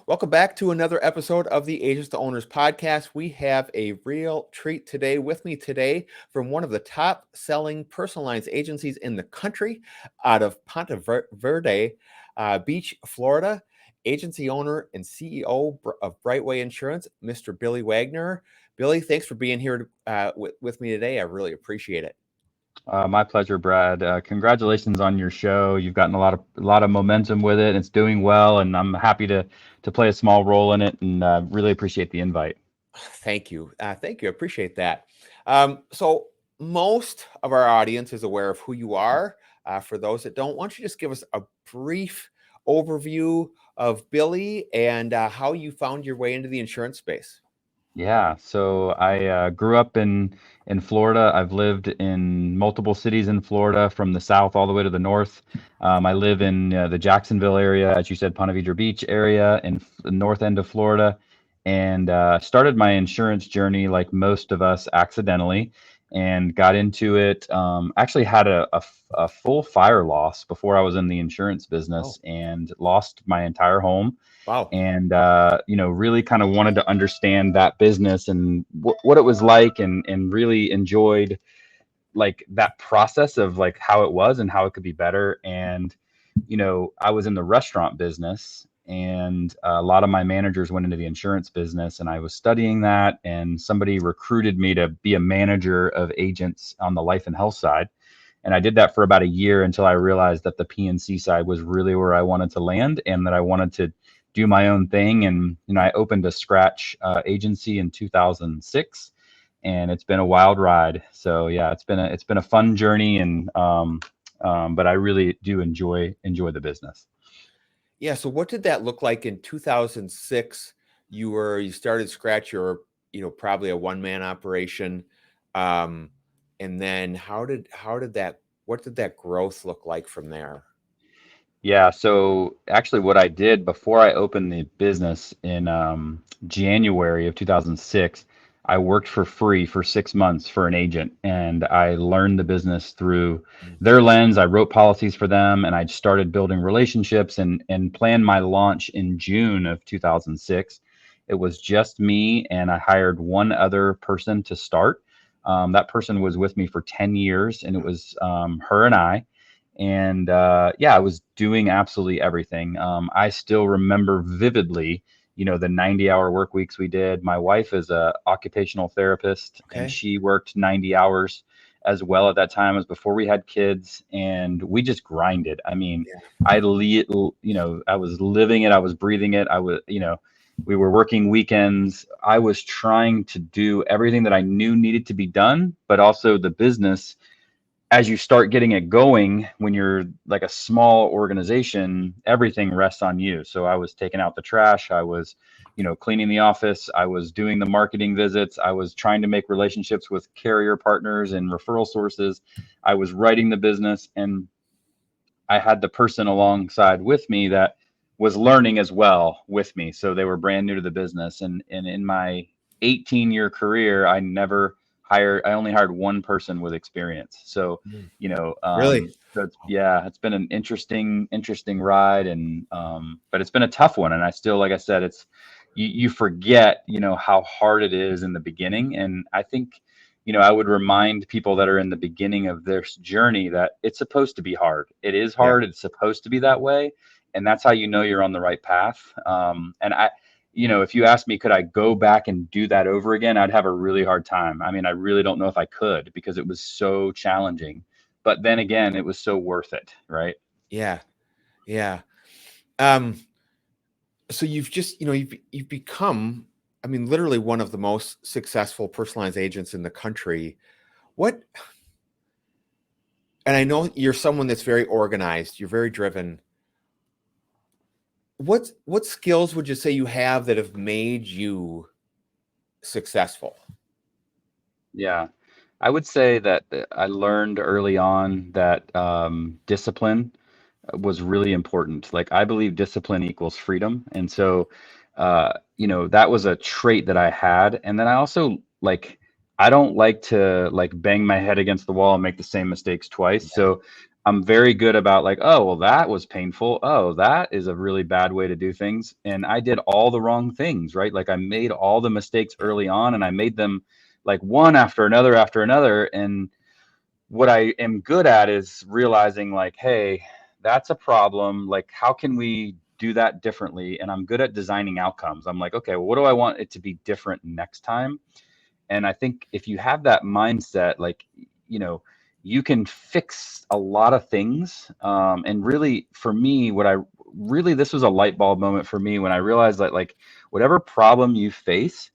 Welcome back to another episode of the Agents to Owners podcast. We have a real treat today. With me today from one of the top selling personal lines agencies in the country out of Ponte Verde Beach, Florida, agency owner and CEO of Brightway Insurance, Mr. Billy Wagner. Billy, thanks for being here with me today. I really appreciate it. My pleasure, Brad. Congratulations on your show. You've gotten a lot of momentum with it. It's doing well, and I'm happy to play a small role in it. And really appreciate the invite. Thank you. Thank you. I appreciate that. So most of our audience is aware of who you are. For those that don't, why don't you just give us a brief overview of Billy and how you found your way into the insurance space? Yeah. So I grew up in Florida. I've lived in multiple cities in Florida, from the south all the way to the north. I live in the Jacksonville area, as you said, Ponte Vedra Beach area, in the north end of Florida, and started my insurance journey like most of us accidentally, and got into it. Actually had a full fire loss before I was in the insurance Oh, business, and lost my entire home, wow. and really kind of wanted to understand that business and what it was like, and really enjoyed like that process of like how it was and how it could be better. And I was in the restaurant business, and a lot of my managers went into the insurance business, and I was studying that, and somebody recruited me to be a manager of agents on the life and health side. And I did that for about a year until I realized that the PNC side was really where I wanted to land, and that I wanted to do my own thing. And I opened a scratch agency in 2006, and it's been a wild ride. So yeah, it's been a fun journey, and but I really do enjoy the business. Yeah. So what did that look like in 2006? You started Scratch. You're probably a one man operation, um, and then how did that what did that growth look like from there? Yeah, so actually, what I did before I opened the business in January of 2006, I worked for free for 6 months for an agent, and I learned the business through their lens. I wrote policies for them, and I started building relationships, and planned my launch in June of 2006. It was just me, and I hired one other person to start. That person was with me for 10 years, and it was her and I. And yeah, I was doing absolutely everything. I still remember vividly, the 90-hour work weeks we did. My wife is a occupational therapist, and Okay. she worked 90 hours as well at that time, as before we had kids, and we just grinded. I mean, I was living it, I was breathing it. We were working weekends. I was trying to do everything that I knew needed to be done, but also the business, as you start getting it going, when you're like a small organization, everything rests on you. So I was taking out the trash. I was, cleaning the office. I was doing the marketing visits. I was trying to make relationships with carrier partners and referral sources. I was writing the business, and I had the person alongside with me that was learning as well with me. So they were brand new to the business. And in my 18-year career, I only hired one person with experience. So, Mm. Really? yeah, it's been an interesting ride. And, but it's been a tough one. And I still, like I said, you forget, how hard it is in the beginning. And I think, I would remind people that are in the beginning of their journey that it's supposed to be hard. It is Yeah. hard. It's supposed to be that way. And that's how you know you're on the right path. And if you ask me, could I go back and do that over again? I'd have a really hard time. I mean, I really don't know if I could, because it was so challenging. But then again, it was so worth it, right? Yeah. Yeah. Um, so you've become, I mean, literally one of the most successful personalized agents in the country. What And I know you're someone that's very organized, you're very driven. What skills would you say you have that have made you successful? Yeah. I would say that I learned early on that discipline was really important. Like, I believe discipline equals freedom. And so, that was a trait that I had. And then I also, like, I don't like to like bang my head against the wall and make the same mistakes twice. Yeah. So I'm very good about like, oh, well, that was painful. Oh, that is a really bad way to do things. And I did all the wrong things, right? Like I made all the mistakes Yeah. early on and I made them like one after another after another. And what I am good at is realizing like, hey, that's a problem. Like, how can we do that differently? And I'm good at designing outcomes. I'm like, okay, well, what do I want it to be different next time? And I think if you have that mindset, like, you know, you can fix a lot of things. And really, for me, what I really, this was a light bulb moment for me when I realized that, like, whatever problem you face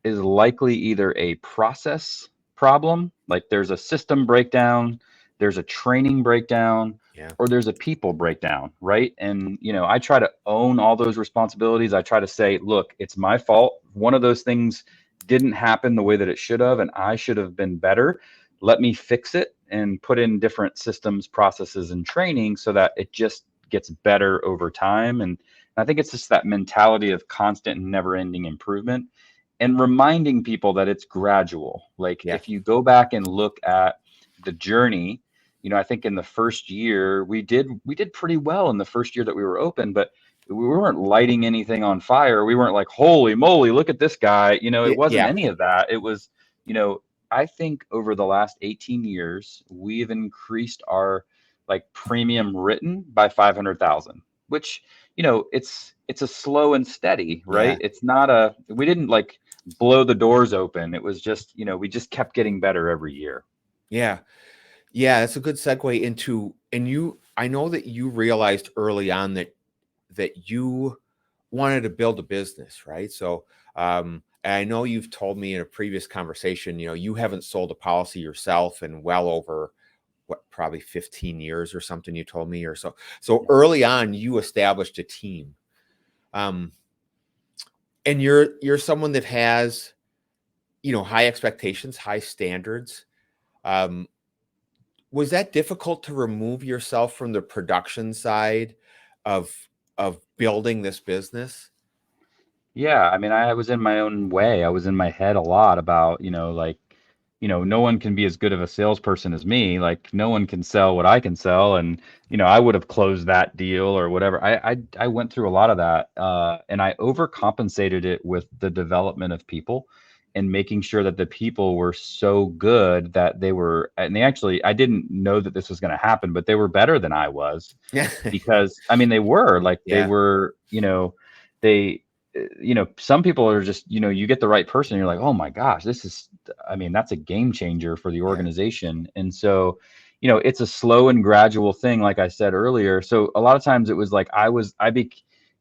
is likely either a process problem, like there's a system breakdown, there's a training breakdown, Yeah. or there's a people breakdown, right? And, you know, I try to own all those responsibilities. I try to say, look, it's my fault. One of those things didn't happen the way that it should have, and I should have been better. Let me fix it and put in different systems, processes, and training so that it just gets better over time. And I think it's just that mentality of constant and never ending improvement and reminding people that it's gradual. Like Yeah. if you go back and look at the journey, you know, I think in the first year we did pretty well in the first year that we were open, but we weren't lighting anything on fire. We weren't like, holy moly, look at this guy. You know, it wasn't Yeah. any of that. It was, you know, I think over the last 18 years, we've increased our like premium written by 500,000, which, you know, it's a slow and steady, Yeah. right? It's not a, we didn't like blow the doors open. It was just, you know, we just kept getting better every year. Yeah. Yeah. That's a good segue into, and I know that you realized early on that you wanted to build a business, right? So, and I know you've told me in a previous conversation, you haven't sold a policy yourself in well over what, probably 15 years or something you told me or so. So early on, you established a team. Um, and you're someone that has, high expectations, high standards. Um, was that difficult to remove yourself from the production side of building this business? Yeah, I mean, I was in my own way. I was in my head a lot about, like, no one can be as good of a salesperson as me. Like, no one can sell what I can sell, and I would have closed that deal or whatever. I went through a lot of that, and I overcompensated it with the development of people and making sure that the people were so good that they were, and they actually, I didn't know that this was going to happen, but they were better than I was Yeah. because I mean they were like they Yeah. were they some people are just you get the right person and you're like, oh my gosh, this is, I mean, that's a game changer for the Yeah. organization. And so it's a slow and gradual thing, like I said earlier. So a lot of times it was like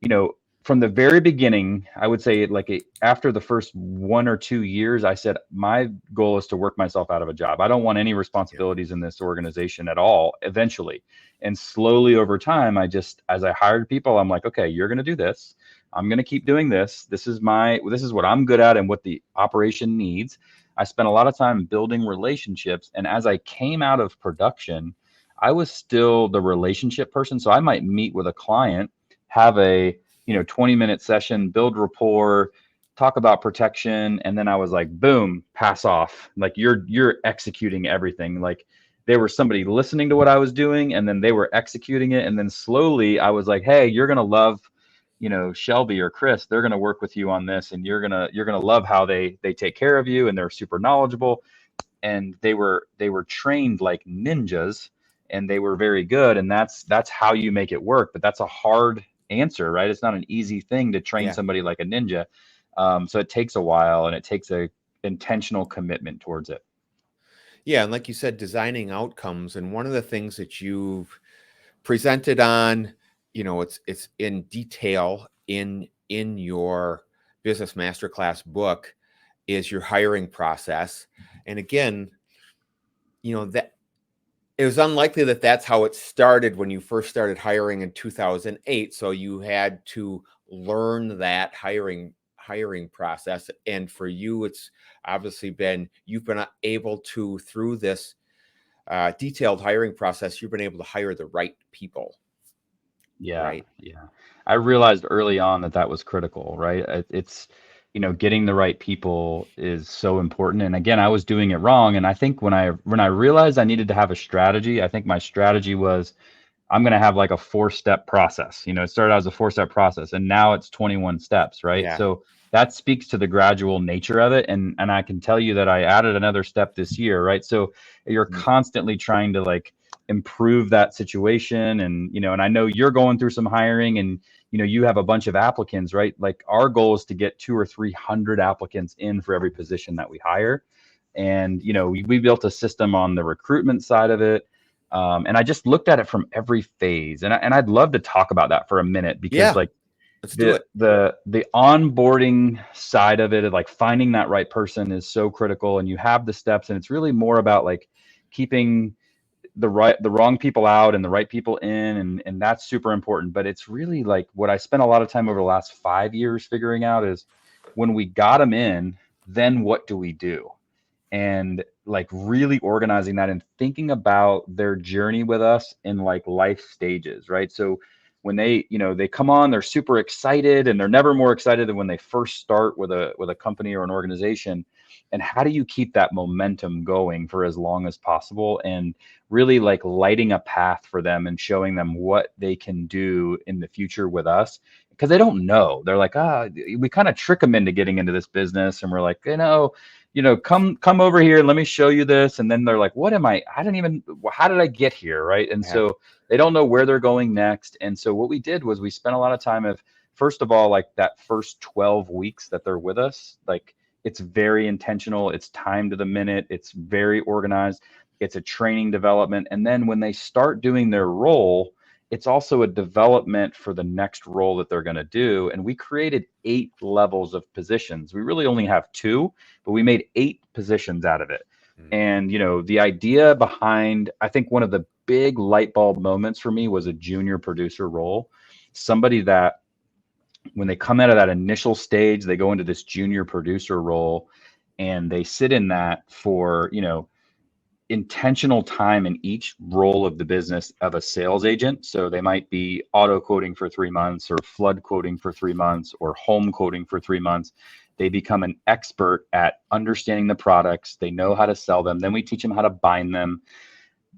you know from the very beginning, I would say like after the first 1 or 2 years, I said my goal is to work myself out of a job. I don't want any Yeah. responsibilities in this organization at all eventually. And slowly over time, as I hired people, I'm like, okay, you're going to do this. I'm going to keep doing this. This is what I'm good at and what the operation needs. I spent a lot of time building relationships. And as I came out of production, I was still the relationship person. So I might meet with a client, have a 20-minute session, build rapport, talk about protection, and then I was like, boom, pass off. Like you're executing everything. Like they were somebody listening to what I was doing, and then they were executing it. And then slowly I was like, hey, you're gonna love Shelby or Chris. They're gonna work with you on this, and you're gonna love how they take care of you, and they're super knowledgeable. And they were trained like ninjas, and they were very good. And that's how you make it work. But that's a hard answer, right? It's not an easy thing to train Yeah. somebody like a ninja. So it takes a while, and it takes a intentional commitment towards it. Yeah. And like you said, designing outcomes. And one of the things that you've presented on, it's in detail in your business masterclass book is your hiring process. And again, that it was unlikely that that's how it started when you first started hiring in 2008. So you had to learn that hiring process. And for you, it's obviously you've been able to, through this detailed hiring process, you've been able to hire the right people, Yeah, right? yeah. I realized early on that that was critical, right? It's getting the right people is so important. And again, I was doing it wrong. And I think when I realized I needed to have a strategy, I think my strategy was I'm going to have like a 4-step process. It started out as a 4-step process and now it's 21 steps, right? Yeah. So that speaks to the gradual nature of it. And I can tell you that I added another step this year, right? So you're Mhm. constantly trying to like improve that situation. And I know you're going through some hiring and, you have a bunch of applicants, right? Like our goal is to get 200 or 300 applicants in for every position that we hire. And, we built a system on the recruitment side of it. And I just looked at it from every phase, and I'd love to talk about that for a minute because Yeah. like Let's do the it. the onboarding side of it, like finding that right person is so critical, and you have the steps, and it's really more about like keeping the wrong people out and the right people in, and that's super important. But it's really like what I spent a lot of time over the last 5 years figuring out is when we got them in, then what do we do? And like really organizing that and thinking about their journey with us in like life stages, right? So when they come on, they're super excited and they're never more excited than when they first start with a company or an organization. And how do you keep that momentum going for as long as possible and really like lighting a path for them and showing them what they can do in the future with us? Because they don't know. They're like, we kind of trick them into getting into this business, and we're like, come over here and let me show you this. And then they're like, how did I get here? Right. And Yeah. so they don't know where they're going next. And so what we did was we spent a lot of time of, first of all, like that first 12 weeks that they're with us, like it's very intentional. It's time to the minute. It's very organized. It's a training development. And then when they start doing their role, it's also a development for the next role that they're going to do. And we created 8 levels of positions. We really only have 2, but we made 8 positions out of it. Mm. And, the idea behind, I think one of the big light bulb moments for me was a junior producer role. Somebody that when they come out of that initial stage, they go into this junior producer role and they sit in that for, intentional time in each role of the business of a sales agent. So they might be auto quoting for 3 months or flood quoting for 3 months or home quoting for 3 months. They become an expert at understanding the products. They know how to sell them. Then we teach them how to bind them.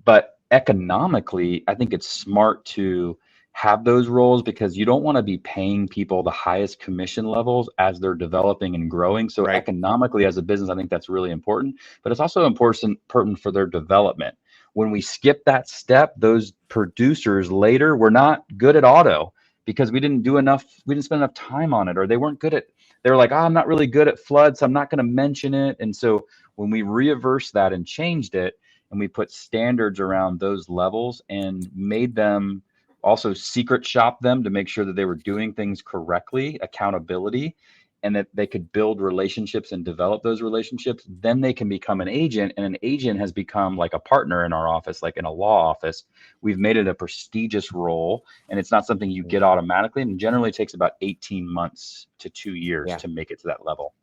But economically, I think it's smart to have those roles because you don't want to be paying people the highest commission levels as they're developing and growing. So Right. economically, as a business, I think that's really important, but it's also important for their development. When we skip that step, those producers later were not good at auto because we didn't spend enough time on it, or they weren't good at, they were like, I'm not really good at flood, so I'm not going to mention it. And so when we reversed that and changed it, and we put standards around those levels and made them also secret shop them to make sure that they were doing things correctly, accountability, and that they could build relationships and develop those relationships. Then they can become an agent, and an agent has become like a partner in our office, like in a law office. We've made it a prestigious role, and it's not something you get Mhm. automatically, and generally it takes about 18 months to 2 years Yeah. to make it to that level.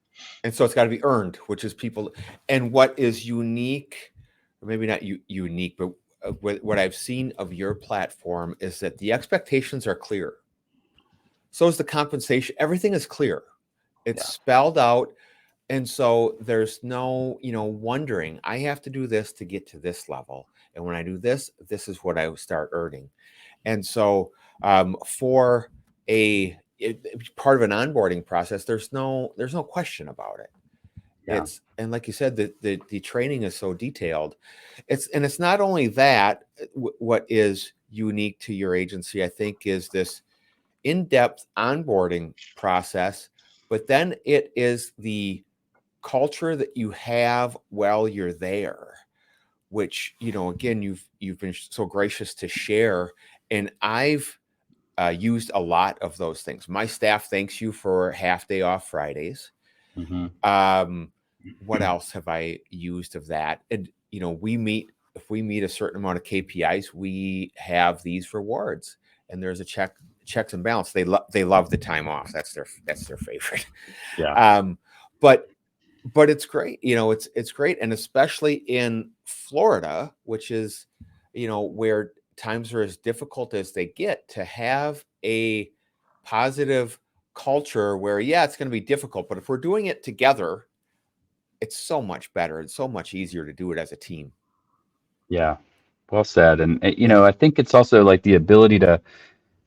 And so it's got to be earned, which is people. And what is unique, or maybe not unique, but what I've seen of your platform is that the expectations are clear. So is the compensation. Everything is clear. It's Yeah. spelled out. And so there's no, wondering, I have to do this to get to this level. And when I do this, this is what I will start earning. And so for part of an onboarding process, there's no question about it. Yeah. And like you said, the training is so detailed. It's not only that. What is unique to your agency, I think, is this in-depth onboarding process, but then it is the culture that you have while you're there, which, again, you've been so gracious to share. And I've used a lot of those things. My staff thanks you for half day off Fridays. Mm-hmm. um what else have I used of that? And if we meet a certain amount of KPIs, we have these rewards, and there's a checks and balance. They love the time off. That's their favorite. Yeah. um but it's great. It's great. And especially in Florida, which is, where times are as difficult as they get, to have a positive culture where, yeah, it's going to be difficult, but if we're doing it together, it's so much better. It's so much easier to do it as a team. Yeah. Well said. And, I think it's also like the ability to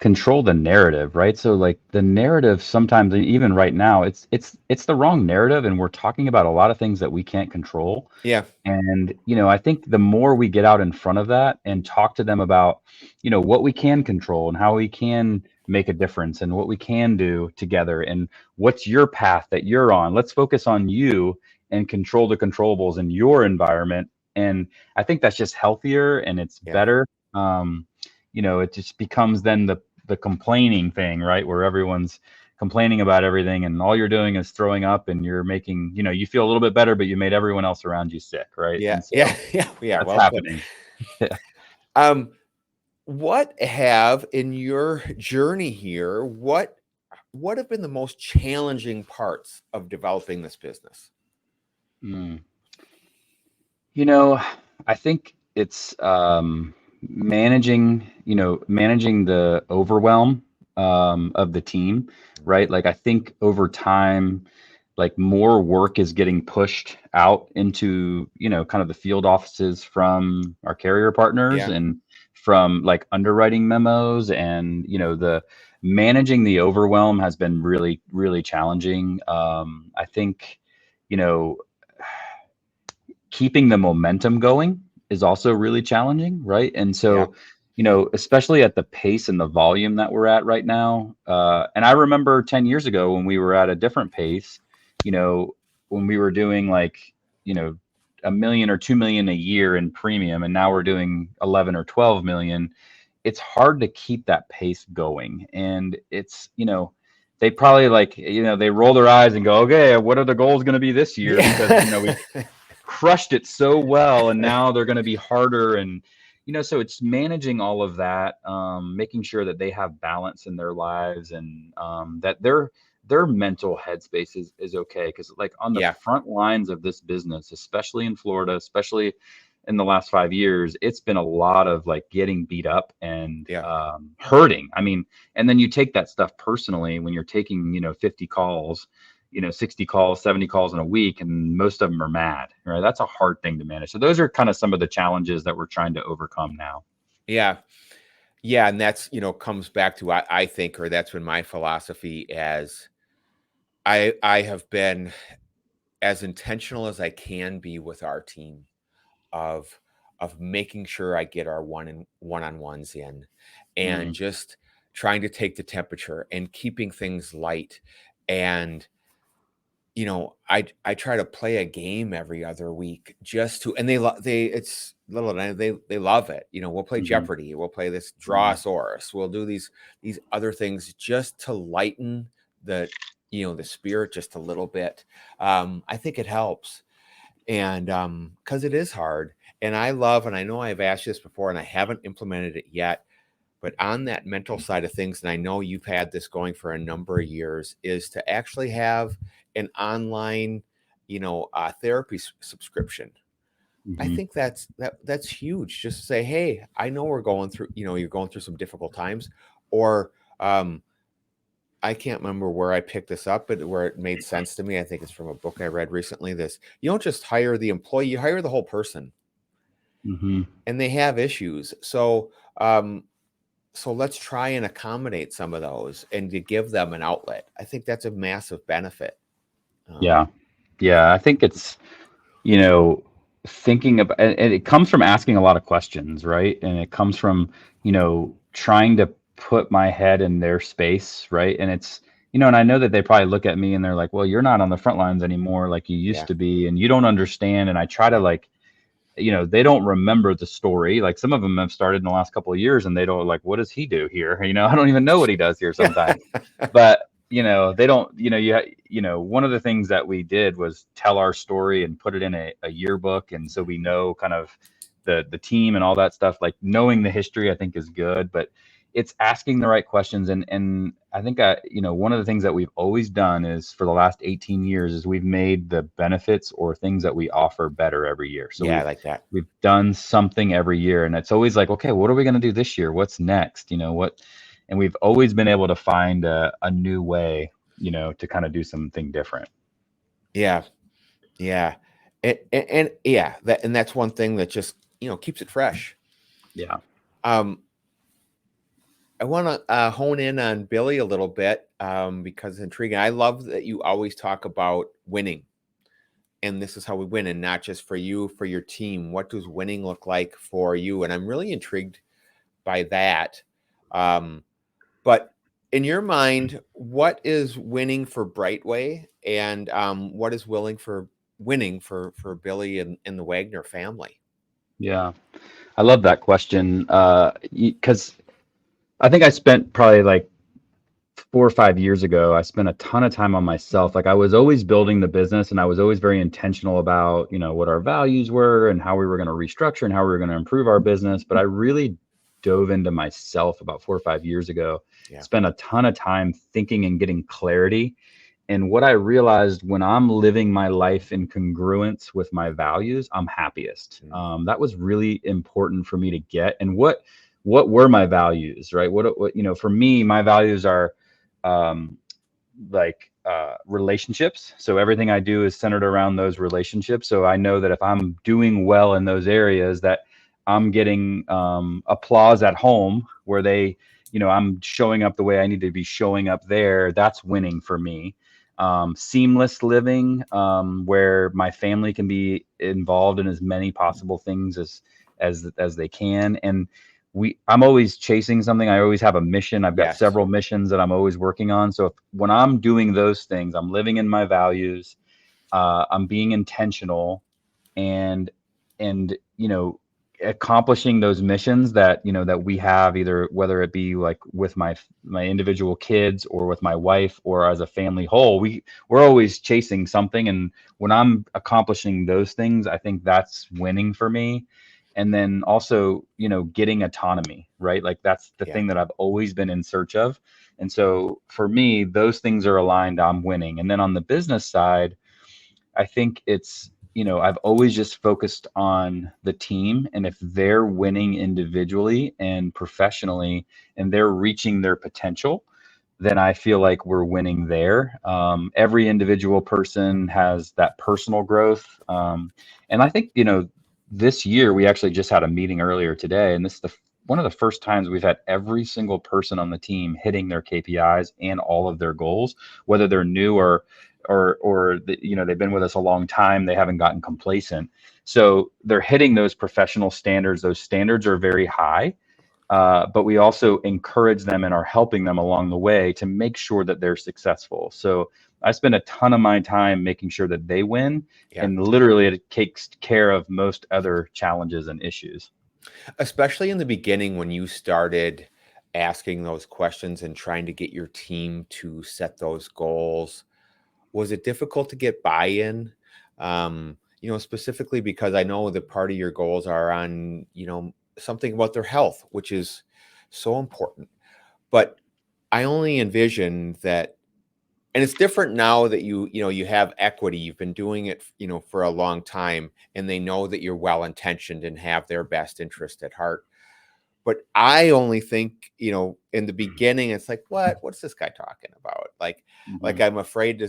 control the narrative, right? So like the narrative sometimes, even right now, it's the wrong narrative, and we're talking about a lot of things that we can't control. Yeah. And, I think the more we get out in front of that and talk to them about, what we can control and how we can make a difference and what we can do together and what's your path that you're on. Let's focus on you and control the controllables in your environment. And I think that's just healthier and it's Yeah. better. It just becomes then the complaining thing, right? Where everyone's complaining about everything and all you're doing is throwing up and you're making, you feel a little bit better, but you made everyone else around you sick, right? Yeah. And so Yeah. Yeah. Yeah. that's Well put. happening. Yeah. Um, what have in your journey here, what have been the most challenging parts of developing this business? Mm. I think it's managing the overwhelm of the team, right? Like I think over time, like more work is getting pushed out into, kind of the field offices from our carrier partners Yeah. and from like underwriting memos and, the managing the overwhelm has been really, really challenging. I think, you know, keeping the momentum going is also really challenging, right? And Yeah. so, especially at the pace and the volume that we're at right now. And I remember 10 years ago when we were at a different pace, when we were doing like, you know, 1 million or 2 million a year in premium, and now we're doing 11 or 12 million. It's hard to keep that pace going. And it's, they probably like, they roll their eyes and go, okay, what are the goals going to be this year? Because, we Yeah. crushed it so well and now they're going to be harder. And so it's managing all of that, making sure that they have balance in their lives and that their mental headspace is okay, because like on the Yeah. front lines of this business, especially in Florida, especially in the last 5 years, it's been a lot of like getting beat up and Yeah. hurting. I mean, and then you take that stuff personally when you're taking 50 calls, 60 calls, 70 calls in a week, and most of them are mad, right? That's a hard thing to manage. So those are kind of some of the challenges that we're trying to overcome now. Yeah. Yeah. And that's, comes back to, I think, or that's been my philosophy as I have been as intentional as I can be with our team of making sure I get our one-on-ones in and Mm, just trying to take the temperature and keeping things light. And I try to play a game every other week just to, and they it's little and they love it. We'll play mhm, Jeopardy, we'll play this mhm, Drawasaurus, we'll do these other things just to lighten the the spirit just a little bit. I think it helps. And because it is hard. And I know I've asked you this before and I haven't implemented it yet, but on that mental side of things, and I know you've had this going for a number of years, is to actually have an online, therapy subscription. I mhm, think that's huge. Just to say, hey, I know we're going through, you're going through some difficult times, or I can't remember where I picked this up, but where it made sense to me. I think it's from a book I read recently. This, you don't just hire the employee, you hire the whole person, mhm. and they have issues. So let's try and accommodate some of those and to give them an outlet. I think that's a massive benefit. Yeah. Um, Yeah. I think it's, you know, thinking about, and it comes from asking a lot of questions, right? And it comes from, trying to put my head in their space, right? And it's, and I know that they probably look at me and they're like, well, you're not on the front lines anymore like you used yeah, to be, and you don't understand. And I try to yeah, like, they don't remember the story. Like some of them have started in the last couple of years and they don't like, what does he do here? I don't even know what he does here sometimes. But they don't, one of the things that we did was tell our story and put it in a yearbook. And so we know kind of the team and all that stuff. Like knowing the history, I think is good, but it's asking the right questions. And I think, one of the things that we've always done is for the last 18 years is we've made the benefits or things that we offer better every year. So yeah. I we've, like that. we've done something every year, and it's always like, okay, what are we going to do this year? What's next? and we've always been able to find a new way, to kind of do something different. Yeah. Yeah. And yeah, that's one thing that just, keeps it fresh. Yeah. Um, I want to hone in on Billy a little bit because it's intriguing. I love that you always talk about winning, and this is how we win, and not just for you, for your team. What does winning look like for you? And I'm really intrigued by that. Um, but in your mind, what is winning for Brightway, and what is winning for Billy and the Wagner family? Yeah. I love that question. Because I think I spent probably like 4 or 5 years ago, I spent a ton of time on myself. Like I was always building the business and I was always very intentional about, what our values were and how we were going to restructure and how we were going to improve our business. But I really dove into myself about 4 or 5 years ago, Yeah. spent a ton of time thinking and getting clarity. And what I realized when I'm living my life in congruence with my values, I'm happiest. That was really important for me to get. And what were my values, right? What for me, my values are um, relationships. So everything I do is centered around those relationships. So I know that if I'm doing well in those areas, that I'm getting applause at home where I'm showing up the way I need to be showing up there. That's winning for me. Seamless living, where my family can be involved in as many possible things as they can. And I'm always chasing something. I always have a mission. I've got Yes. several missions that I'm always working on. So when I'm doing those things, I'm living in my values, I'm being intentional, and accomplishing those missions that we have, either whether it be like with my individual kids or with my wife or as a family whole, we're always chasing something. And when I'm accomplishing those things, I think that's winning for me. And then also, getting autonomy, right? Like that's the thing that I've always been in search of. And so for me, those things are aligned, I'm winning. And then on the business side, I think it's, I've always just focused on the team. And if they're winning individually and professionally and they're reaching their potential, then I feel like we're winning there. Every individual person has that personal growth. And I think, this year we actually just had a meeting earlier today, and this is one of the first times we've had every single person on the team hitting their KPIs and all of their goals, whether they're new or they've been with us a long time. They haven't gotten complacent, so they're hitting those professional standards. Those standards are very high, but we also encourage them and are helping them along the way to make sure that they're successful. So I spend a ton of my time making sure that they win, and literally it takes care of most other challenges and issues. Especially in the beginning when you started asking those questions and trying to get your team to set those goals, was it difficult to get buy-in? Specifically because I know that part of your goals are on, something about their health, which is so important. But I only envision that, and it's different now that you have equity. You've been doing it, for a long time, and they know that you're well-intentioned and have their best interest at heart. But I only think, in the beginning, it's like, what's this guy talking about? Like I'm afraid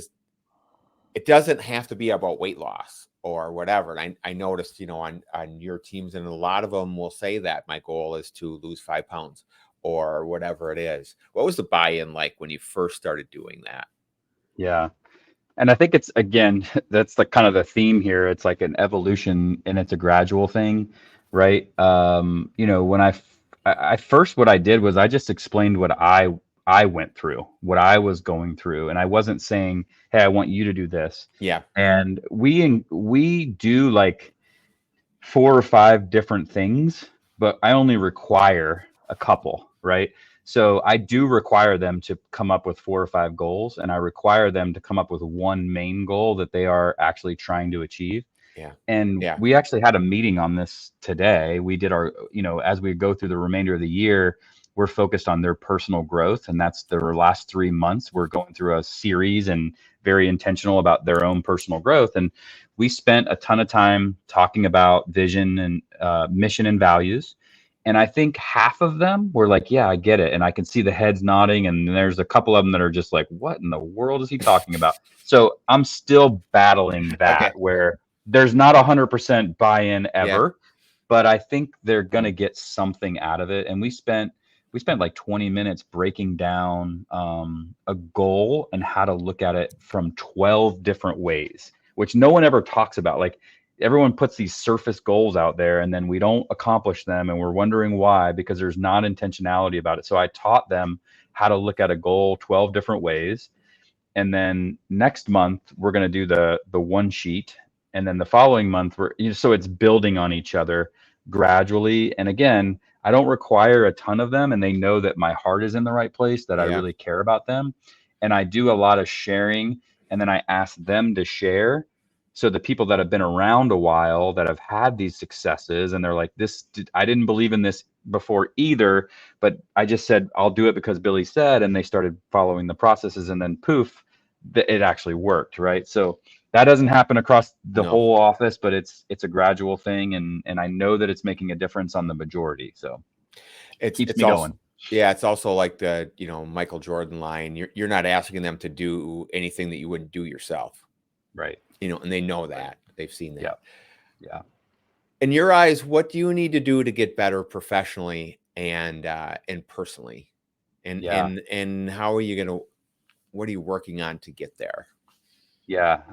it doesn't have to be about weight loss or whatever. And I noticed, on your teams, and a lot of them will say that my goal is to lose 5 pounds or whatever it is. What was the buy-in like when you first started doing that? Yeah. And I think it's, again, that's the kind of the theme here. It's like an evolution and it's a gradual thing, right? When I first, what I did was I just explained what I went through, what I was going through, and I wasn't saying, "Hey, I want you to do this." Yeah. And we do like 4 or 5 different things, but I only require a couple, right? So I do require them to come up with 4 or 5 goals, and I require them to come up with one main goal that they are actually trying to achieve. Yeah. And Yeah. we actually had a meeting on this today. We did our, as we go through the remainder of the year, we're focused on their personal growth. And that's their last 3 months. We're going through a series and very intentional about their own personal growth. And we spent a ton of time talking about vision and mission and values. And I think half of them were like, yeah, I get it. And I can see the heads nodding. And there's a couple of them that are just like, what in the world is he talking about? So I'm still battling Okay. that, where there's not 100% buy-in Yeah. ever, but I think they're going to get something out of it. And we spent like 20 minutes breaking down a goal and how to look at it from 12 different ways, which no one ever talks about. Like, everyone puts these surface goals out there and then we don't accomplish them, and we're wondering why, because there's not intentionality about it. So I taught them how to look at a goal 12 different ways. And then next month we're going to do the one sheet, and then the following month so it's building on each other gradually. And again, I don't require a ton of them, and they know that my heart is in the right place, that I Yeah. really care about them. And I do a lot of sharing, and then I ask them to share. So the people that have been around a while, that have had these successes, and they're like, I didn't believe in this before either, but I just said I'll do it because Billy said, and they started following the processes, and then poof, it actually worked, right? So that doesn't happen across the No. whole office, but it's a gradual thing, and I know that it's making a difference on the majority. So keeps It's me also, going. yeah, it's also like the, Michael Jordan line. You're not asking them to do anything that you wouldn't do yourself. Right. And they know Right. that. They've seen Yeah. that. Yeah. In your eyes, what do you need to do to get better professionally and personally? And Yeah. how are you gonna, what are you working on to get there? Yeah.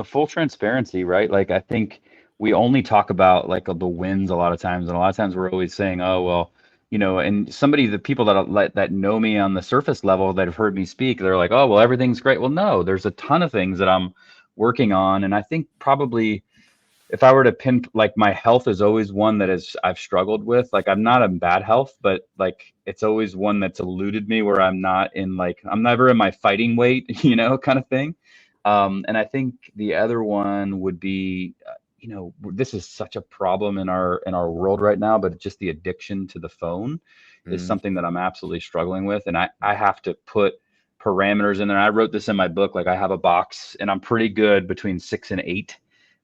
Full transparency, right? Like, I think we only talk about like the wins a lot of times, and a lot of times we're always saying, oh, well, and the people that know me on the surface level, that have heard me speak, they're like, oh, well, everything's great. Well, no, there's a ton of things that I'm working on. And I think probably, if I were to like, my health is always one that I've struggled with. Like, I'm not in bad health, but like, it's always one that's eluded me, where I'm never in my fighting weight, kind of thing. And I think the other one would be, this is such a problem in our world right now, but just the addiction to the phone is Mm, something that I'm absolutely struggling with. And I have to put parameters in there. I wrote this in my book. Like, I have a box, and I'm pretty good between 6 and 8,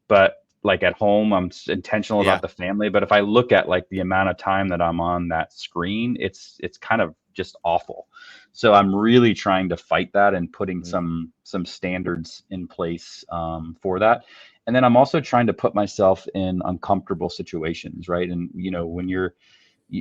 but like at home, I'm intentional yeah. about the family. But if I look at like the amount of time that I'm on that screen, it's kind of just awful. So I'm really trying to fight that, and putting Mm, some standards in place for that. And then I'm also trying to put myself in uncomfortable situations, right? And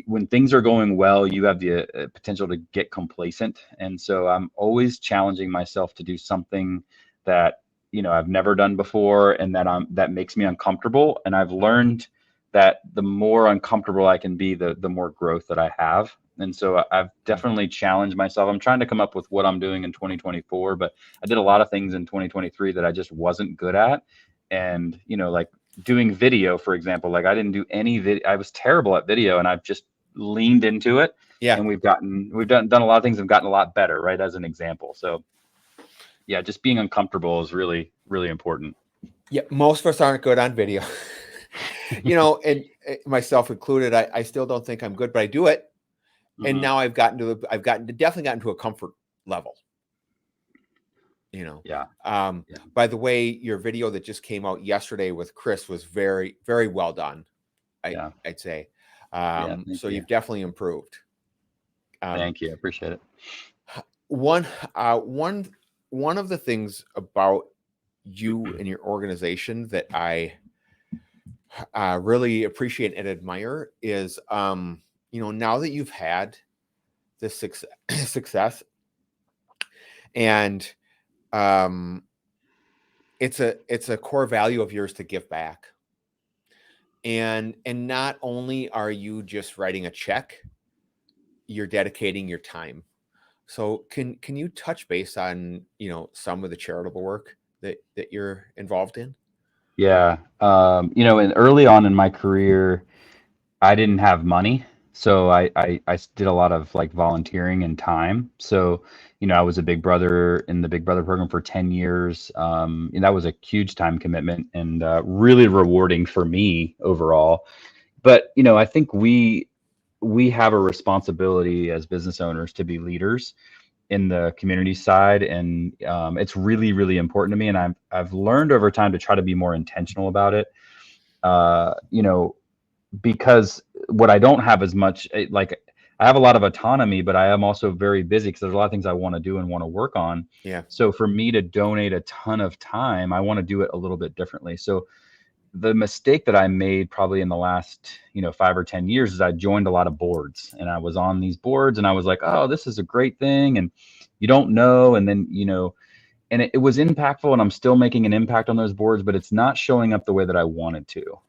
when things are going well, you have the potential to get complacent. And so I'm always challenging myself to do something that, I've never done before, and that makes me uncomfortable. And I've learned that the more uncomfortable I can be, the more growth that I have. And so I've mm, definitely challenged myself. I'm trying to come up with what I'm doing in 2024, but I did a lot of things in 2023 that I just wasn't good at. And, like doing video, for example, like, I didn't do any video. I was terrible at video, and I've just leaned into it. yeah. And we've done a lot of things and gotten a lot better, right? As an example. So yeah, just being uncomfortable is really, really important. Yeah. Most of us aren't good on video. And myself included, I still don't think I'm good, but I do it. And Hmm. now definitely gotten to a comfort level. you know Yeah. um Yeah. by the way, your video that just came out yesterday with Chris was very, very well done. Yeah. I'd say. Yeah. Thank So you. you've definitely improved. um Thank you. I appreciate it. one one of the things about you and your organization that I really appreciate and admire is, now that you've had this success, and um it's a core value of yours to give back. And not only are you just writing a check, you're dedicating your time. So can you touch base on, some of the charitable work that you're involved in? Yeah. And early on in my career, I didn't have money. So I did a lot of like volunteering and time. So, I was a Big Brother in the Big Brother program for 10 years. And that was a huge time commitment, and really rewarding for me overall. But, I think we have a responsibility as business owners to be leaders in the community side. And it's really, really important to me. And I've learned over time to try to be more intentional about it. Uh, you know, because what I don't have as much, like I have a lot of autonomy, but I am also very busy because there's a lot of things I want to do and want to work on. Yeah. So for me to donate a ton of time, I want to do it a little bit differently. So the mistake that I made probably in the last, 5 or 10 years is I joined a lot of boards, and I was on these boards and I was like, oh, this is a great thing. And you don't know. And then, and it was impactful, and I'm still making an impact on those boards, but it's not showing up the way that I wanted to,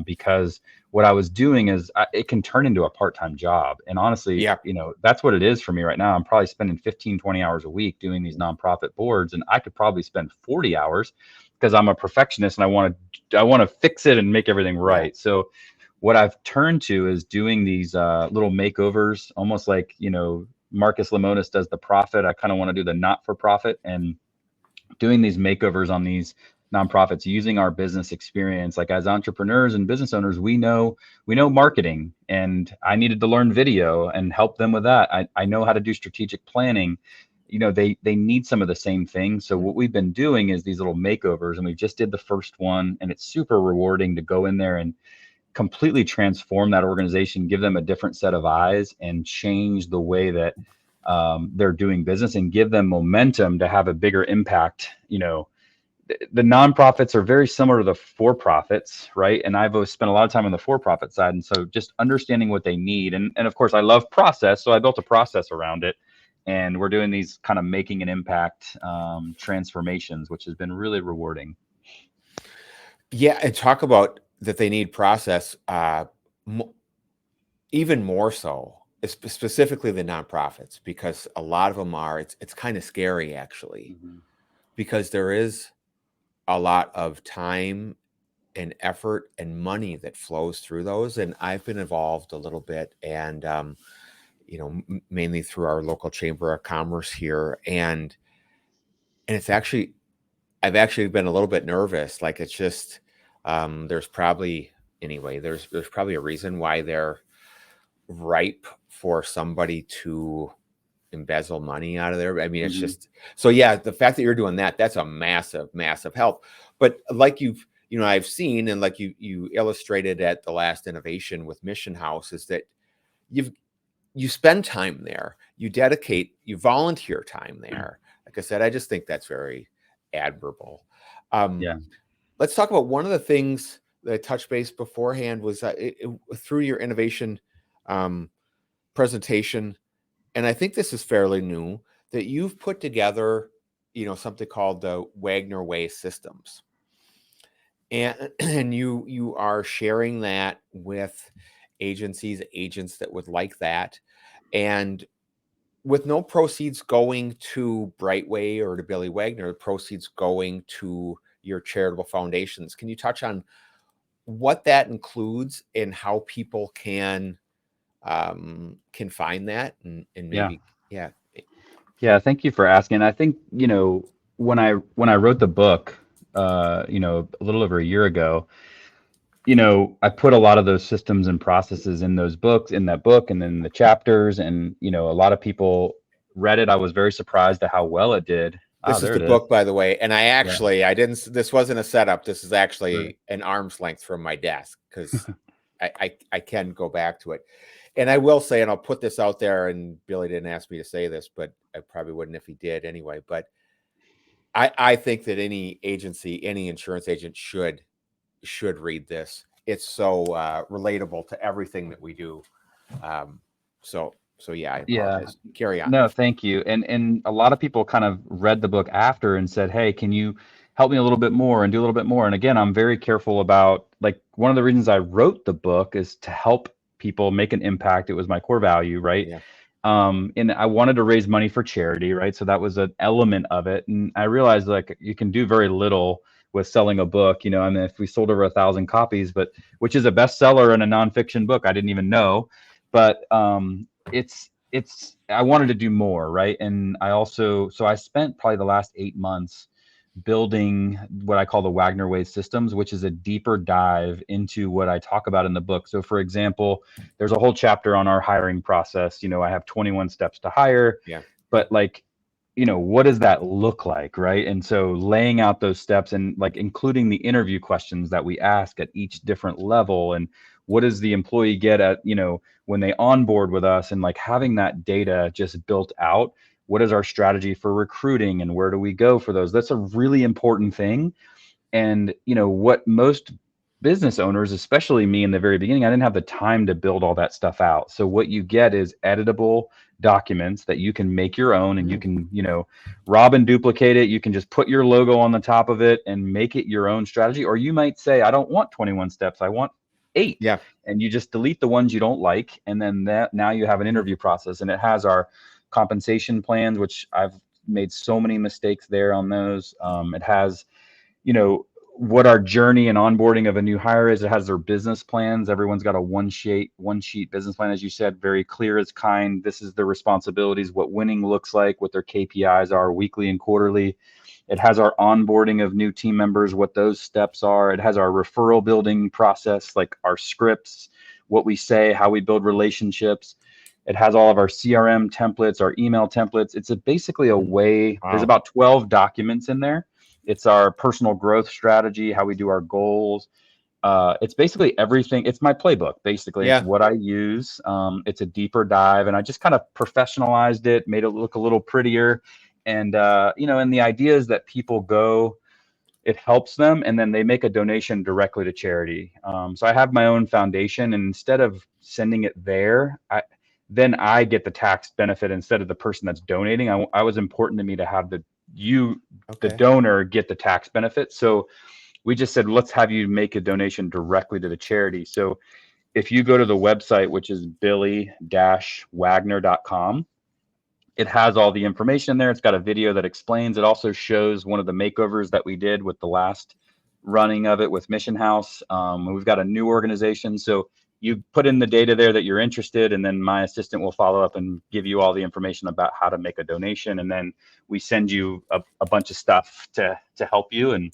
because what I was doing is it can turn into a part-time job. And honestly, Yeah. that's what it is for me right now. I'm probably spending 15, 20 hours a week doing these nonprofit boards, and I could probably spend 40 hours because I'm a perfectionist and I want to fix it and make everything Yeah. right. So what I've turned to is doing these little makeovers, almost like, Marcus Lemonis does the profit. I kind of want to do the not-for-profit, and doing these makeovers on these nonprofits using our business experience. Like, as entrepreneurs and business owners, we know marketing, and I needed to learn video and help them with that. I know how to do strategic planning. They need some of the same things. So what we've been doing is these little makeovers, and we just did the first one, and it's super rewarding to go in there and completely transform that organization, give them a different set of eyes, and change the way that they're doing business, and give them momentum to have a bigger impact. The nonprofits are very similar to the for-profits, right? And I've always spent a lot of time on the for-profit side. And so just understanding what they need. And of course, I love process. So I built a process around it. And we're doing these kind of making an impact transformations, which has been really rewarding. Yeah. And talk about that they need process, even more so, specifically the nonprofits, because a lot of them are, it's kind of scary actually, because there is a lot of time and effort and money that flows through those. And I've been involved a little bit, and mainly through our local chamber of commerce here, and it's actually, I've actually been a little bit nervous. Like, it's just, there's probably, anyway, there's probably a reason why they're ripe for somebody to embezzle money out of there. I mean, it's just, so yeah, the fact that you're doing that, that's a massive, massive help. But like I've seen, and like you illustrated at the last innovation with Mission House, is that you spend time there, you volunteer time there. Like I said, I just think that's very admirable. Yeah. Let's talk about one of the things that I touched base beforehand was through your innovation presentation, and I think this is fairly new, that you've put together, something called the Wagner Way systems, and you are sharing that with agents that would like that, and with no proceeds going to Brightway or to Billy Wagner, proceeds going to your charitable foundations. Can you touch on what that includes and how people can find that, and Yeah. maybe, yeah. Yeah. Thank you for asking. I think, when I wrote the book, a little over a year ago, I put a lot of those systems and processes in that book, and then the chapters, and, a lot of people read it. I was very surprised at how well it did. Ah, This is there the it is. book, by the way, and Yeah. I didn't. This wasn't a setup. This is Right. actually an arm's length from my desk, because I can go back to it. And I will say, and I'll put this out there, and Billy didn't ask me to say this, but I probably wouldn't if he did anyway. But I think that any agency, any insurance agent should read this. It's so relatable to everything that we do. Um, so yeah, I Yeah. apologize. Carry on. No, thank you. And a lot of people kind of read the book after and said, "Hey, can you help me a little bit more and do a little bit more?" And again, I'm very careful about, like, one of the reasons I wrote the book is to help people make an impact. It was my core value, right? Yeah, And I wanted to raise money for charity, right? So that was an element of it. And I realized, like, you can do very little with selling a book. I mean, if we sold over 1,000 copies, but which is a bestseller in a nonfiction book, I didn't even know. But I wanted to do more, right? And I spent probably the last 8 months building what I call the Wagner Way systems, which is a deeper dive into what I talk about in the book. So, for example, there's a whole chapter on our hiring process. I have 21 steps to hire, yeah, but, like, what does that look like, right? And so laying out those steps, and, like, including the interview questions that we ask at each different level, and what does the employee get at, when they onboard with us, and like having that data just built out. What is our strategy for recruiting and where do we go for those? That's a really important thing. And what most business owners, especially me in the very beginning, I didn't have the time to build all that stuff out. So what you get is editable documents that you can make your own, and you can, rob and duplicate it. You can just put your logo on the top of it and make it your own strategy. Or you might say, I don't want 21 steps, I want 8. Yeah. And you just delete the ones you don't like. And then now you have an interview process, and it has our compensation plans, which I've made so many mistakes there on those. It has, what our journey and onboarding of a new hire is. It has their business plans. Everyone's got a one sheet business plan, as you said, very clear as kind. This is their responsibilities, what winning looks like, what their KPIs are weekly and quarterly. It has our onboarding of new team members, what those steps are. It has our referral building process, like our scripts, what we say, how we build relationships. It has all of our CRM templates, our email templates. It's basically a way. Wow. There's about 12 documents in there. It's our personal growth strategy, how we do our goals. It's basically everything. It's my playbook, basically. Yeah. It's what I use. It's a deeper dive, and I just kind of professionalized it, made it look a little prettier. And, and the idea is that people go, it helps them, and then they make a donation directly to charity. So I have my own foundation, and instead of sending it there, then I get the tax benefit instead of the person that's donating. I was important to me to have the donor get the tax benefit. So we just said, let's have you make a donation directly to the charity. So if you go to the website, which is billy-wagner.com, it has all the information there. It's got a video that explains. It also shows one of the makeovers that we did with the last running of it with Mission House. We've got a new organization. So you put in the data there that you're interested, and then my assistant will follow up and give you all the information about how to make a donation. And then we send you a bunch of stuff to help you. And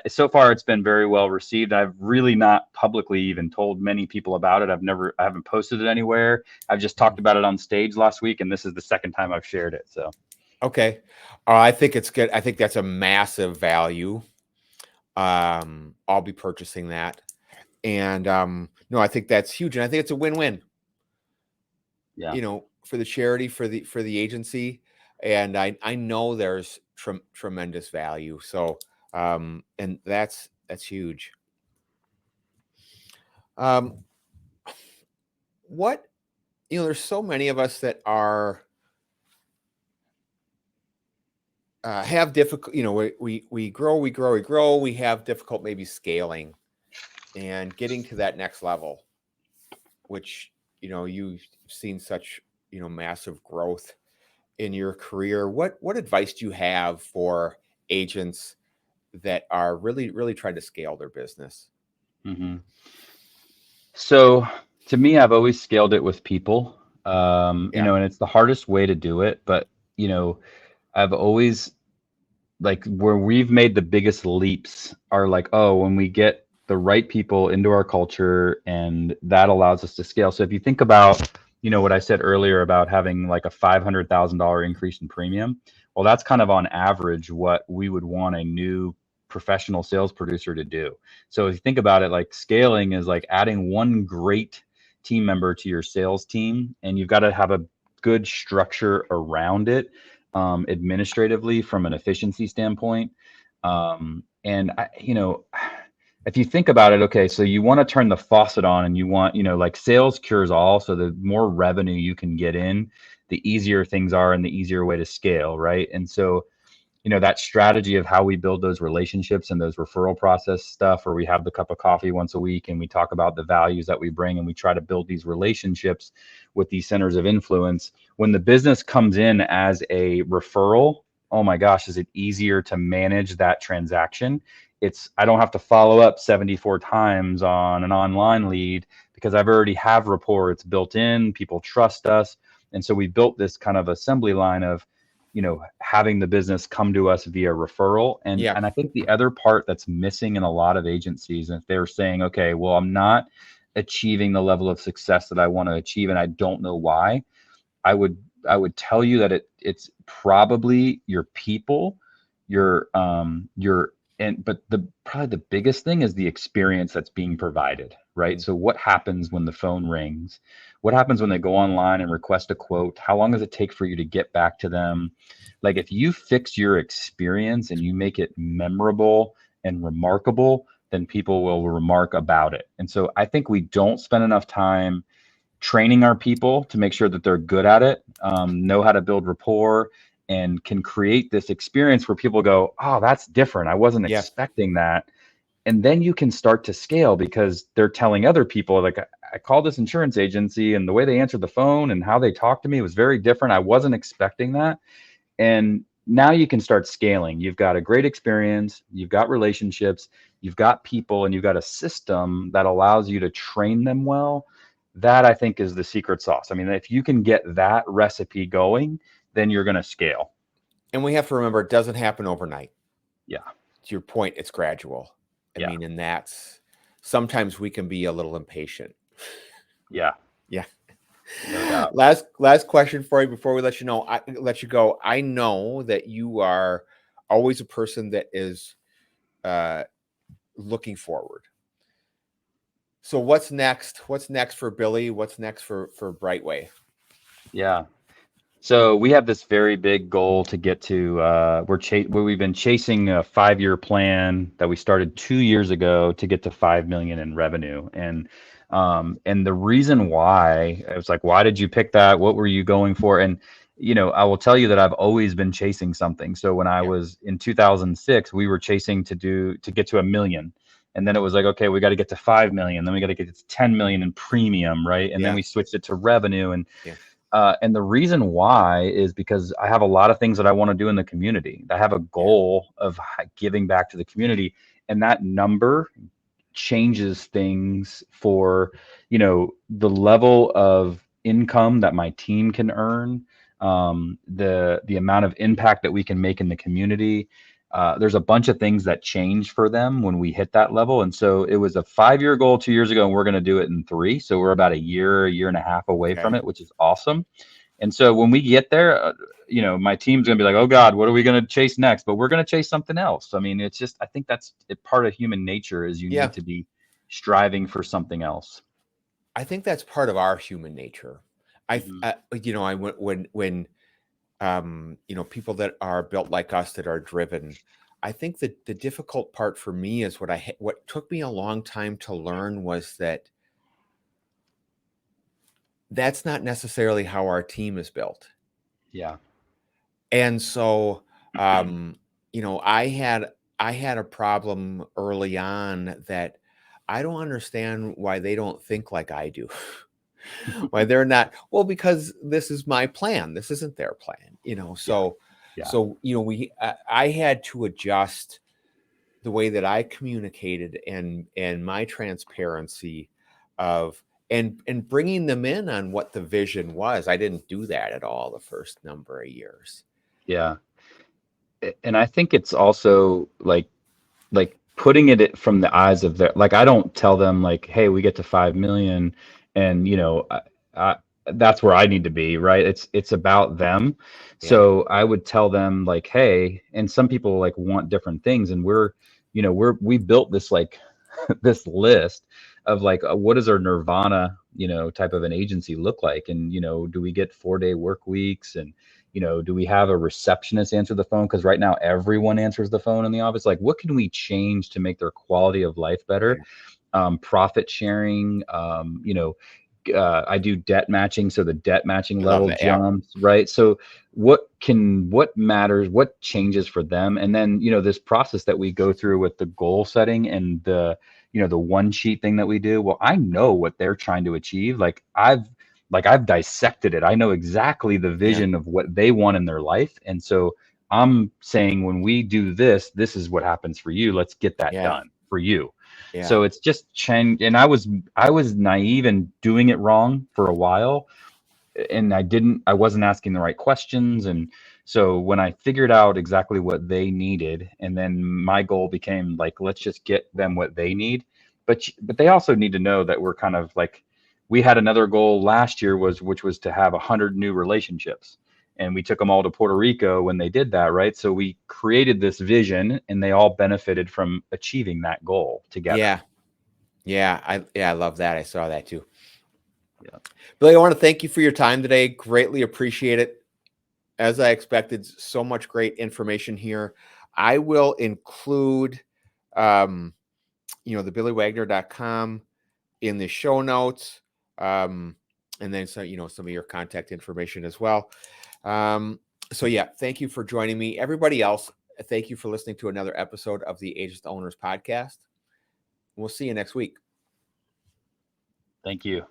so far it's been very well received. I've really not publicly even told many people about it. I haven't posted it anywhere. I've just talked about it on stage last week, and this is the second time I've shared it. So. Okay. I think it's good. I think that's a massive value. I'll be purchasing that. And no, I think that's huge, and I think it's a win-win. Yeah. For the charity, for the agency, and I know there's tremendous value. So, and that's huge. What there's so many of us that are have difficult. We grow. We have difficult maybe scaling and getting to that next level, which you've seen such massive growth in your career. What advice do you have for agents that are really trying to scale their business? Mm-hmm. So to me, I've always scaled it with people, and it's the hardest way to do it. But I've always, like, where we've made the biggest leaps are like, when we get the right people into our culture, and that allows us to scale. So if you think about, what I said earlier about having like a $500,000 increase in premium, well, that's kind of on average what we would want a new professional sales producer to do. So if you think about it, like scaling is like adding one great team member to your sales team, and you've got to have a good structure around it, administratively, from an efficiency standpoint. And if you think about it, okay, so you want to turn the faucet on, and you want, like, sales cures all. So the more revenue you can get in, the easier things are and the easier way to scale, right? And so, that strategy of how we build those relationships and those referral process stuff, where we have the cup of coffee once a week and we talk about the values that we bring, and we try to build these relationships with these centers of influence. When the business comes in as a referral, oh my gosh, is it easier to manage that transaction? I don't have to follow up 74 times on an online lead, because I've already have rapport. It's built in, people trust us. And so we built this kind of assembly line of, having the business come to us via referral. And I think the other part that's missing in a lot of agencies, and if they're saying, okay, well, I'm not achieving the level of success that I want to achieve, and I don't know why, I would tell you that it's probably your people, your but probably the biggest thing is the experience that's being provided, right? Mm. So what happens when the phone rings? What happens when they go online and request a quote? How long does it take for you to get back to them? Like if you fix your experience and you make it memorable and remarkable, then people will remark about it. And so I think we don't spend enough time training our people to make sure that they're good at it, know how to build rapport, and can create this experience where people go, oh, that's different. I wasn't Yeah. expecting that. And then you can start to scale because they're telling other people, like, I called this insurance agency and the way they answered the phone and how they talked to me was very different. I wasn't expecting that. And now you can start scaling. You've got a great experience, you've got relationships, you've got people, and you've got a system that allows you to train them well. That I think is the secret sauce. I mean, if you can get that recipe going, then you're going to scale. And we have to remember it doesn't happen overnight. Yeah. To your point, it's gradual. I Yeah. mean, and that's sometimes we can be a little impatient. Yeah. Yeah. No doubt. Last question for you before we let you go. I know that you are always a person that is looking forward. So what's next? What's next for Billy? What's next for Brightway? Yeah. So we have this very big goal to get to. We've been chasing a 5-year plan that we started 2 years ago to get to 5 million in revenue. And the reason why, I was like, why did you pick that? What were you going for? And I will tell you that I've always been chasing something. So when I Yeah. was in 2006, we were chasing to get to 1 million. And then it was like, okay, we got to get to 5 million. Then we got to get to 10 million in premium, right? And then Yeah. we switched it to revenue. Yeah. And the reason why is because I have a lot of things that I want to do in the community. I have a goal of giving back to the community, and that number changes things for the level of income that my team can earn, the amount of impact that we can make in the community. There's a bunch of things that change for them when we hit that level. And so it was a 5-year goal 2 years ago, and we're going to do it in 3. So we're about a year and a half away Okay. from it, which is awesome. And so when we get there, my team's going to be like, oh God, what are we going to chase next? But we're going to chase something else. I mean, it's just, I think that's part of human nature is you Yeah. need to be striving for something else. I think that's part of our human nature. Mm-hmm. When people that are built like us that are driven, I think that the difficult part for me is what took me a long time to learn was that that's not necessarily how our team is built. Yeah. And so, I had a problem early on that I don't understand why they don't think like I do. Why they're not, well, because this is my plan. This isn't their plan, so Yeah. I had to adjust the way that I communicated and my transparency of and bringing them in on what the vision was. I didn't do that at all the first number of years. Yeah. And I think it's also like putting it from the eyes of their, like, I don't tell them like, hey, we get to 5 million and I, that's where I need to be, right? It's about them. Yeah. So I would tell them like, hey, and some people like want different things, and we built this like this list of like, what does our nirvana type of an agency look like, and do we get 4-day work weeks, and do we have a receptionist answer the phone? Because right now everyone answers the phone in the office. Like, what can we change to make their quality of life better? Profit sharing, I do debt matching, so the debt matching I love level that. Yeah. jumps, right? So what matters, what changes for them, and then this process that we go through with the goal setting and the one sheet thing that we do. Well, I know what they're trying to achieve. I've dissected it. I know exactly the Yeah. vision of what they want in their life, and so I'm saying, when we do this, this is what happens for you. Let's get that Yeah. done for you. Yeah. So it's just change. And I was naive and doing it wrong for a while, and I wasn't asking the right questions. And so when I figured out exactly what they needed, and then my goal became like, let's just get them what they need. But they also need to know that we're kind of like, we had another goal last year which was to have 100 new relationships. and we took them all to Puerto Rico when they did that, right? So we created this vision, and they all benefited from achieving that goal together. I love that. I saw that too. Yeah. Billy, I want to thank you for your time today. Greatly appreciate it. As I expected, so much great information here. I will include, the billywagner.com in the show notes. And then, some of your contact information as well. So yeah, thank you for joining me. Everybody else, thank you for listening to another episode of the Agents to Owners podcast. We'll see you next week. Thank you.